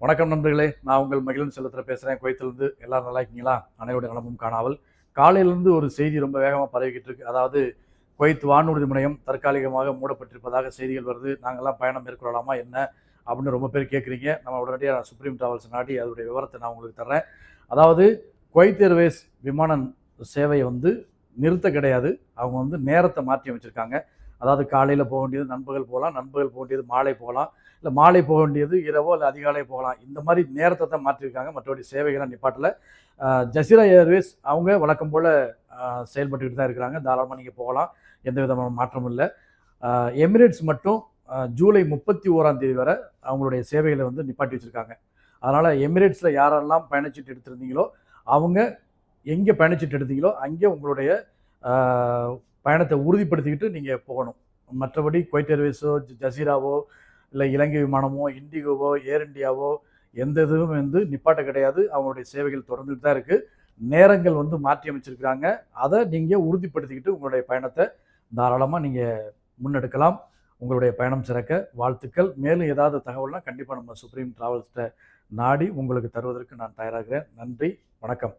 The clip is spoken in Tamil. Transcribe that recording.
வணக்கம் நண்பர்களே, நான் உங்கள் மகிழன் செல்லத்தில் பேசுகிறேன். குவைத்திலிருந்து. எல்லாரும் நல்லா இருக்கீங்களா? அனைவருடைய நலமும் காணாமல். காலையிலிருந்து ஒரு செய்தி ரொம்ப வேகமாக பரவிக்கிட்டு இருக்கு. அதாவது குவைத் வானூர்தி முனையம் தற்காலிகமாக மூடப்பட்டிருப்பதாக செய்திகள் வருது. நாங்கள்லாம் பயணம் மேற்கொள்ளலாமா என்ன அப்படின்னு ரொம்ப பேர் கேட்குறீங்க. நம்ம உடனடியாக சுப்ரீம் டிராவல்ஸ் நாடி அதோடைய விவரத்தை நான் உங்களுக்கு தர்றேன். அதாவது குவைத் ஏர்வேஸ் விமான சேவையை நிறுத்த கிடையாது. அவங்க நேரத்தை மாற்றி அமைச்சிருக்காங்க. அதாவது காலையில் போக வேண்டியது நண்பகல் போகலாம், நண்பகல் போக வேண்டியது மாலை போகலாம், இல்லை மாலை போக வேண்டியது இரவோ இல்லை அதிகாலை போகலாம். இந்த மாதிரி நேரத்தை தான் மாற்றிருக்காங்க. மற்றபடி சேவைகளை நிப்பாட்டில். ஜசீரா ஏர்வேஸ் அவங்க வழக்கம் போல் செயல்பட்டுக்கிட்டு தான் இருக்கிறாங்க. தாராளமாக நீங்கள் போகலாம், எந்த விதமான மாற்றமும் இல்லை. எமிரேட்ஸ் மட்டும் ஜூலை 31 வரை அவங்களுடைய சேவைகளை நிப்பாட்டி வச்சுருக்காங்க. அதனால் எமிரேட்ஸில் யாரெல்லாம் பயணச்சீட்டு எடுத்திருந்தீங்களோ அவங்க எங்கே பயணச்சீட்டு எடுத்தீங்களோ அங்கே உங்களுடைய பயணத்தை உறுதிப்படுத்திக்கிட்டு நீங்கள் போகணும். மற்றபடி குவைத் ஏர்வேஸோ ஜசீராவோ இல்லை இலங்கை விமானமோ இண்டிகோவோ ஏர் இண்டியாவோ எந்த இதுவும் நிப்பாட்ட கிடையாது. அவங்களுடைய சேவைகள் தொடர்ந்துட்டு தான் இருக்குது. நேரங்கள் மாற்றி அமைச்சிருக்கிறாங்க. அதை நீங்கள் உறுதிப்படுத்திக்கிட்டு உங்களுடைய பயணத்தை தாராளமாக நீங்கள் முன்னெடுக்கலாம். உங்களுடைய பயணம் சிறக்க வாழ்த்துக்கள். மேலும் ஏதாவது தகவல்னால் கண்டிப்பாக நம்ம சுப்ரீம் டிராவல்ஸ்கிட்ட நாடி உங்களுக்கு தருவதற்கு நான் தயாராகிறேன். நன்றி, வணக்கம்.